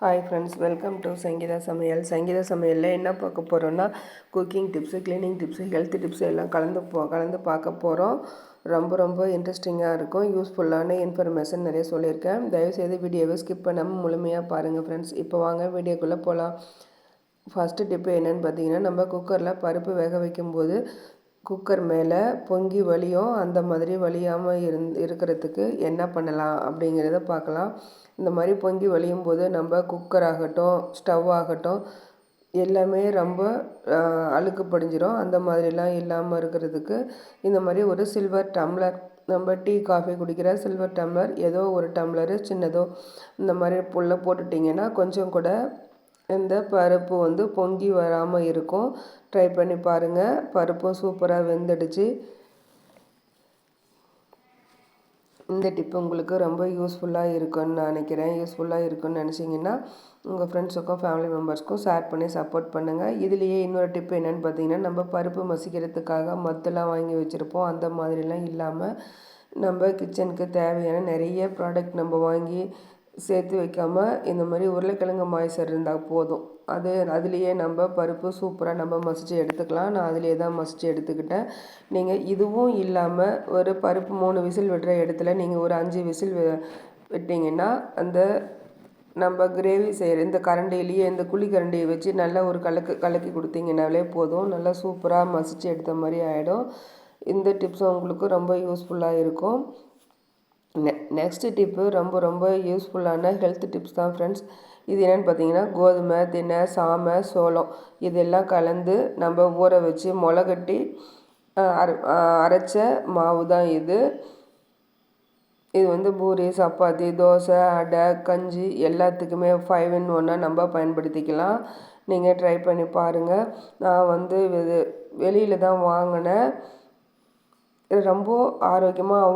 Hi friends, welcome to Sangeetha Samayal. Sangeetha சமையலில் என்ன பார்க்க போகிறோன்னா, cooking tips, cleaning tips, health tips எல்லாம் கலந்து பார்க்க போகிறோம். ரொம்ப இன்ட்ரெஸ்டிங்காக இருக்கும். யூஸ்ஃபுல்லான இன்ஃபர்மேஷன் நிறைய சொல்லியிருக்கேன். தயவுசெய்து வீடியோவை ஸ்கிப் பண்ணாமல் முழுமையாக பாருங்கள் ஃப்ரெண்ட்ஸ். இப்போ வாங்க வீடியோக்குள்ளே போகலாம். ஃபஸ்ட்டு டிப்பு என்னென்னு பார்த்தீங்கன்னா, நம்ம குக்கரில் பருப்பு வேக வைக்கும்போது குக்கர் மேலே பொங்கி வலியும், அந்த மாதிரி வலியாமல் இருக்கிறதுக்கு என்ன பண்ணலாம் அப்படிங்கிறத பார்க்கலாம். இந்த மாதிரி பொங்கி வலியும் போது நம்ம குக்கர் ஆகட்டும், ஸ்டவ் ஆகட்டும், எல்லாமே ரொம்ப அழுக்கு படிஞ்சிடும். அந்த மாதிரிலாம் இல்லாமல் இருக்கிறதுக்கு இந்த மாதிரி ஒரு சில்வர் டம்ளர், நம்ம டீ காஃபி குடிக்கிற சில்வர் டம்ளர், ஏதோ ஒரு டம்ளரு சின்னதோ இந்த மாதிரி போட்டுட்டிங்கன்னா கொஞ்சம் கூட இந்த பருப்பு பொங்கி வராமல் இருக்கும். ட்ரை பண்ணி பாருங்கள். பருப்பும் சூப்பராக வெந்துடுச்சு. இந்த டிப்பு உங்களுக்கு ரொம்ப யூஸ்ஃபுல்லாக இருக்குன்னு நான் நினைக்கிறேன். யூஸ்ஃபுல்லாக இருக்குன்னு நினச்சிங்கன்னா உங்கள் ஃப்ரெண்ட்ஸுக்கும் ஃபேமிலி மெம்பர்ஸ்க்கும் ஷேர் பண்ணி சப்போர்ட் பண்ணுங்கள். இதுலேயே இன்னொரு டிப்பு என்னென்னு பார்த்தீங்கன்னா, நம்ம பருப்பு மசிக்கிறதுக்காக மத்தெல்லாம் வாங்கி வச்சுருப்போம். அந்த மாதிரிலாம் இல்லாமல் நம்ம கிச்சனுக்கு தேவையான நிறைய ப்ராடக்ட் நம்ம வாங்கி சேர்த்து வைக்காமல் இந்த மாதிரி உருளைக்கிழங்கு மாய்ச்சர் இருந்தால் போதும். அதுலேயே நம்ம பருப்பு சூப்பராக நம்ம மசித்து எடுத்துக்கலாம். நான் அதிலே தான் மசித்து எடுத்துக்கிட்டேன். நீங்கள் இதுவும் இல்லாமல் ஒரு பருப்பு 3 விசில் விடுற இடத்துல நீங்கள் ஒரு 5 விசில் விட்டிங்கன்னா அந்த நம்ம கிரேவி செய்கிற இந்த கரண்டிலேயே இந்த குழி கரண்டியை வச்சு நல்லா ஒரு கலக்கி கொடுத்தீங்கன்னாலே போதும். நல்லா சூப்பராக மசித்து எடுத்த மாதிரி ஆகிடும். இந்த டிப்ஸும் உங்களுக்கு ரொம்ப யூஸ்ஃபுல்லாக இருக்கும். நெக்ஸ்ட்டு டிப்பு ரொம்ப யூஸ்ஃபுல்லான ஹெல்த் டிப்ஸ் தான் ஃப்ரெண்ட்ஸ். இது என்னென்னு பார்த்தீங்கன்னா, கோதுமை, தினை, சாமை, சோளம் இதெல்லாம் கலந்து நம்ம ஊற வச்சு முளைகட்டி அரைச்ச மாவு தான் இது. இது பூரி, சப்பாத்தி, தோசை, அடை, கஞ்சி எல்லாத்துக்குமே 5 in 1 நம்ம பயன்படுத்திக்கலாம். நீங்கள் ட்ரை பண்ணி பாருங்கள். நான் வெளியில் தான் வாங்கினேன். ரொம்ப ஆரோக்கியமாக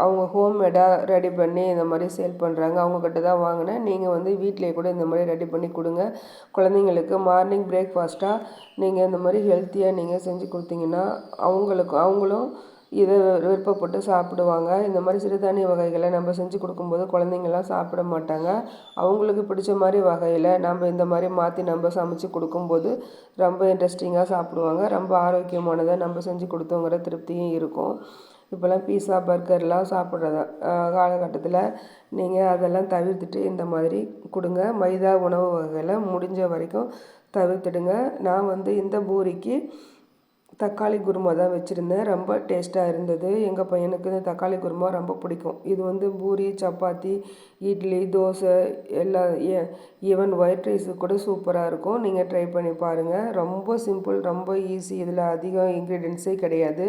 அவங்க ஹோம்மேடாக ரெடி பண்ணி இந்த மாதிரி சேல் பண்ணுறாங்க. அவங்கக்கிட்ட தான் வாங்கினேன். நீங்கள் வீட்டிலே கூட இந்த மாதிரி ரெடி பண்ணி கொடுங்க. குழந்தைங்களுக்கு மார்னிங் பிரேக்ஃபாஸ்ட்டாக நீங்கள் இந்த மாதிரி ஹெல்த்தியாக நீங்கள் செஞ்சு கொடுத்தீங்கன்னா அவங்களும் இதை விருப்பப்பட்டு சாப்பிடுவாங்க. இந்த மாதிரி சிறுதானிய வகைகளை நம்ம செஞ்சு கொடுக்கும்போது குழந்தைங்கள்லாம் சாப்பிட மாட்டாங்க. அவங்களுக்கு பிடிச்ச மாதிரி வகையில் நம்ம இந்த மாதிரி மாற்றி நம்ம சமைச்சு கொடுக்கும்போது ரொம்ப இன்ட்ரெஸ்டிங்காக சாப்பிடுவாங்க. ரொம்ப ஆரோக்கியமானதை நம்ம செஞ்சு கொடுத்தோங்கிற திருப்தியும் இருக்கும். இப்போல்லாம் பீஸா, பர்கர்லாம் சாப்பிட்றத காலகட்டத்தில் நீங்கள் அதெல்லாம் தவிர்த்துட்டு இந்த மாதிரி கொடுங்க. மைதா உணவு வகைகளை முடிஞ்ச வரைக்கும் தவிர்த்துடுங்க. நான் இந்த பூரிக்கு தக்காளி குருமா தான் வச்சுருந்தேன். ரொம்ப டேஸ்ட்டாக இருந்தது. எங்கள் பையனுக்கு இந்த தக்காளி குருமா ரொம்ப பிடிக்கும். இது puri, chapati, idli, dosa even white rice கூட சூப்பராக இருக்கும். நீங்கள் ட்ரை பண்ணி பாருங்கள். ரொம்ப சிம்பிள், ரொம்ப ஈஸி. இதில் அதிகம் இன்க்ரீடியன்ஸே கிடையாது.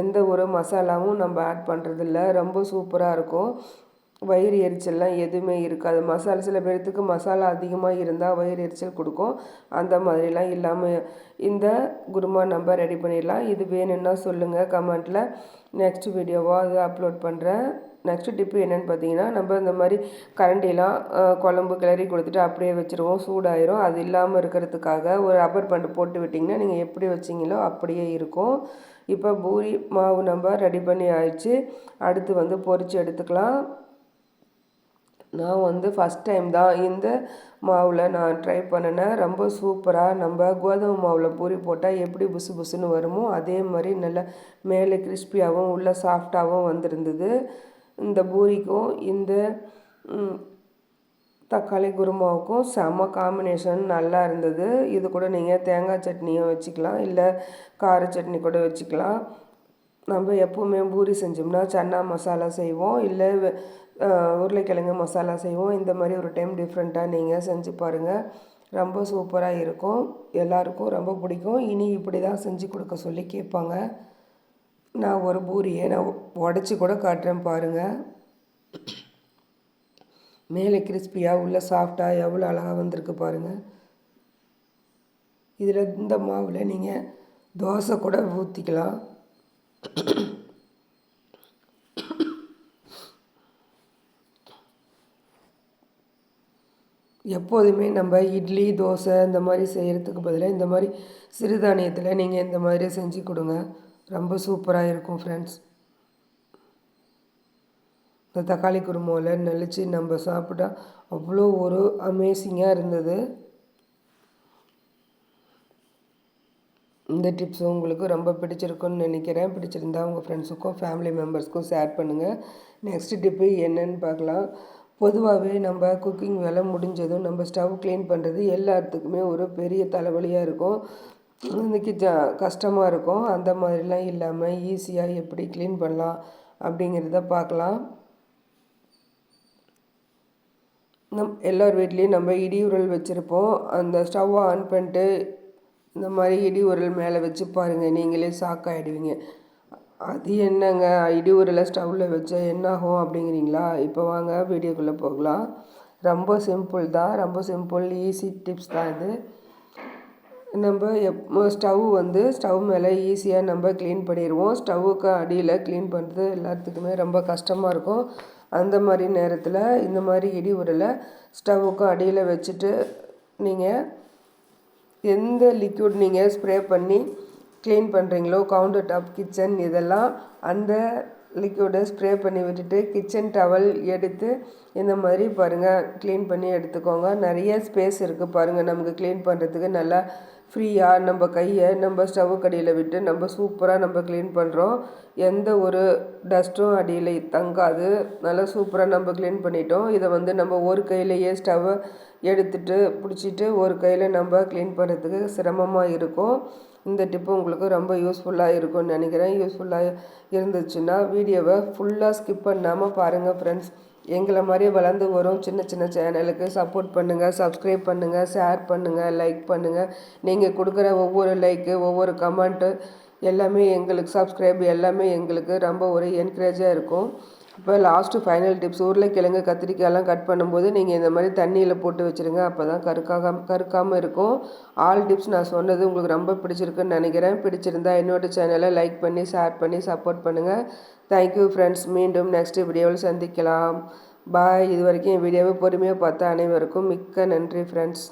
எந்த ஒரு மசாலாவும் நம்ம ஆட் பண்ணுறதில்ல. ரொம்ப சூப்பராக இருக்கும். வயிறு எரிச்சல்லாம் எதுவுமே இருக்காது. சில பேர்த்துக்கு மசாலா அதிகமாக இருந்தால் வயிறு எரிச்சல் கொடுக்கும். அந்த மாதிரிலாம் இல்லாமல் இந்த குருமா நம்ம ரெடி பண்ணிடலாம். இது வேணும்னா சொல்லுங்கள் கமெண்ட்டில். நெக்ஸ்ட் வீடியோவாக அது அப்லோட் பண்ணுறேன். நெக்ஸ்ட் டிப்பு என்னென்னு பார்த்தீங்கன்னா, நம்ம இந்த மாதிரி கரண்டிலாம் குழம்பு கிளறி கொடுத்துட்டு அப்படியே வச்சுருவோம். சூடாயிரும். அது இல்லாமல் இருக்கிறதுக்காக ஒரு ரப்பர் பேண்ட் போட்டு விட்டிங்கன்னா நீங்கள் எப்படி வச்சிங்களோ அப்படியே இருக்கும். இப்போ பூரி மாவு நம்ம ரெடி பண்ணி ஆயிடுச்சு. அடுத்து பொரித்து எடுத்துக்கலாம். நான் ஃபஸ்ட் டைம் தான் இந்த மாவில் நான் ட்ரை பண்ணினேன். ரொம்ப சூப்பராக நம்ம கோதுமை மாவில் பூரி போட்டால் எப்படி புசு புசுன்னு வருமோ அதே மாதிரி நல்லா மேலே கிறிஸ்பியாகவும் உள்ளே சாஃப்டாகவும் வந்திருந்தது. இந்த பூரிக்கும் இந்த தக்காளி குருமாவுக்கும் செம்ம காம்பினேஷன் நல்லா இருந்தது. இது கூட நீங்கள் தேங்காய் சட்னியும் வச்சுக்கலாம், இல்லை கார சட்னி கூட வச்சுக்கலாம். நம்ம எப்போவுமே பூரி செஞ்சோம்னா சன்னா மசாலா செய்வோம், இல்லை உருளைக்கிழங்கு மசாலா செய்வோம். இந்த மாதிரி ஒரு டைம் டிஃப்ரெண்ட்டாக நீங்கள் செஞ்சு பாருங்கள். ரொம்ப சூப்பராக இருக்கும். எல்லாருக்கும் ரொம்ப பிடிக்கும். இனி இப்படி தான் செஞ்சு கொடுக்க சொல்லி கேட்பாங்க. நான் ஒரு பூரியை நான் உடச்சி கூட காட்டுறேன் பாருங்கள். மேலே கிறிஸ்பியாக உள்ள சாஃப்டாக எவ்வளோ அழகாக வந்திருக்கு பாருங்கள். இதில் இந்த மாவில் நீங்கள் தோசை கூட ஊற்றிக்கலாம். எப்போதுமே நம்ம இட்லி, தோசை இந்த மாதிரி செய்கிறதுக்கு பதிலாக இந்த மாதிரி சிறுதானியத்தில் நீங்கள் இந்த மாதிரி செஞ்சு கொடுங்க. ரொம்ப சூப்பராக இருக்கும் ஃப்ரெண்ட்ஸ். இந்த தக்காளி குருமாவில் நெளிச்சு நம்ம சாப்பிட்டா அவ்வளோ ஒரு அமேசிங்காக இருந்தது. இந்த டிப்ஸ் உங்களுக்கு ரொம்ப பிடிச்சிருக்குன்னு நினைக்கிறேன். பிடிச்சிருந்தா உங்கள் ஃப்ரெண்ட்ஸுக்கும் ஃபேமிலி மெம்பர்ஸ்க்கும் ஷேர் பண்ணுங்கள். நெக்ஸ்ட் டிப்பு என்னன்னு பார்க்கலாம். பொதுவாகவே நம்ம குக்கிங் வேலை முடிஞ்சதும் நம்ம ஸ்டவ் க்ளீன் பண்ணுறது எல்லாத்துக்குமே ஒரு பெரிய தலைவலியாக இருக்கும். இன்றைக்கி கஷ்டமாக இருக்கும். அந்த மாதிரிலாம் இல்லாமல் ஈஸியாக எப்படி க்ளீன் பண்ணலாம் அப்படிங்கிறத பார்க்கலாம். எல்லார் வீட்லேயும் நம்ம இடி உரல் வச்சுருப்போம். அந்த ஸ்டவ்வை ஆன் பண்ணிட்டு இந்த மாதிரி இடி உரல் மேலே வச்சு பாருங்கள், நீங்களே ஷாக் ஆகிடுவீங்க. அது என்னங்க இடி உரலை ஸ்டவ்வில் வச்சா என்னாகும் அப்படிங்கிறீங்களா? இப்போ வாங்க வீடியோக்குள்ளே போகலாம். ரொம்ப சிம்பிள் தான், ரொம்ப சிம்பிள் ஈஸி டிப்ஸ் தான் இது. நம்ம ஸ்டவ் மேலே ஈஸியாக நம்ம க்ளீன் பண்ணிடுவோம். ஸ்டவ்வுக்கு அடியில் க்ளீன் பண்ணுறது எல்லாத்துக்குமே ரொம்ப கஷ்டமாக இருக்கும். அந்த மாதிரி நேரத்தில் இந்த மாதிரி இடி உரலை ஸ்டவ்வுக்கும் அடியில் வச்சுட்டு நீங்கள் எந்த லிக்விட் நீங்கள் ஸ்ப்ரே பண்ணி க்ளீன் பண்ணுறீங்களோ, கவுண்டர் டாப், கிச்சன் இதெல்லாம் அந்த லிக்விடை ஸ்ப்ரே பண்ணி விட்டுட்டு கிச்சன் டவல் எடுத்து இந்த மாதிரி பாருங்கள் க்ளீன் பண்ணி எடுத்துக்கோங்க. நிறைய ஸ்பேஸ் இருக்குது பாருங்கள், நமக்கு க்ளீன் பண்ணுறதுக்கு நல்லா ஃப்ரீயாக நம்ம கையை நம்ம ஸ்டவ் கடியில் விட்டு நம்ம சூப்பராக நம்ம க்ளீன் பண்ணுறோம். எந்த ஒரு டஸ்ட்டும் அடியில் தங்காது. நல்லா சூப்பராக நம்ம க்ளீன் பண்ணிட்டோம். இதை நம்ம ஒரு கையிலையே ஸ்டவ்வை எடுத்துகிட்டு பிடிச்சிட்டு ஒரு கையில் நம்ம க்ளீன் பண்ணுறதுக்கு சிரமமாக இருக்கும். இந்த டிப்பு உங்களுக்கு ரொம்ப யூஸ்ஃபுல்லாக இருக்கும்னு நினைக்கிறேன். யூஸ்ஃபுல்லாக இருந்துச்சுன்னா வீடியோவை ஃபுல்லாக ஸ்கிப் பண்ணாமல் பாருங்கள் ஃப்ரெண்ட்ஸ். எங்களை மாதிரி வளர்ந்து வரும் சின்ன சின்ன சேனலுக்கு சப்போர்ட் பண்ணுங்கள், சப்ஸ்கிரைப் பண்ணுங்கள், ஷேர் பண்ணுங்கள், லைக் பண்ணுங்கள். நீங்கள் கொடுக்குற ஒவ்வொரு லைக்கு, ஒவ்வொரு கமெண்ட்டு எல்லாமே எங்களுக்கு சப்ஸ்கிரைப் எல்லாமே எங்களுக்கு ரொம்ப ஒரு என்கரேஜாக இருக்கும். இப்போ லாஸ்ட்டு ஃபைனல் டிப்ஸ், உருளைக்கிழங்கு கத்திரிக்காயெல்லாம் கட் பண்ணும்போது நீங்கள் இந்த மாதிரி தண்ணியில் போட்டு வச்சுருங்க. அப்போ தான் கருக்காமல் இருக்கும். ஆல் டிப்ஸ் நான் சொன்னது உங்களுக்கு ரொம்ப பிடிச்சிருக்குன்னு நினைக்கிறேன். பிடிச்சிருந்தா என்னோட சேனலை லைக் பண்ணி ஷேர் பண்ணி சப்போர்ட் பண்ணுங்கள். Thank you friends. மீண்டும் நெக்ஸ்ட் வீடியோவில் சந்திக்கலாம். பாய். இது வரைக்கும் என் வீடியோவை பொறுமையாக பார்த்த அனைவருக்கும் மிக்க நன்றி ஃப்ரெண்ட்ஸ்.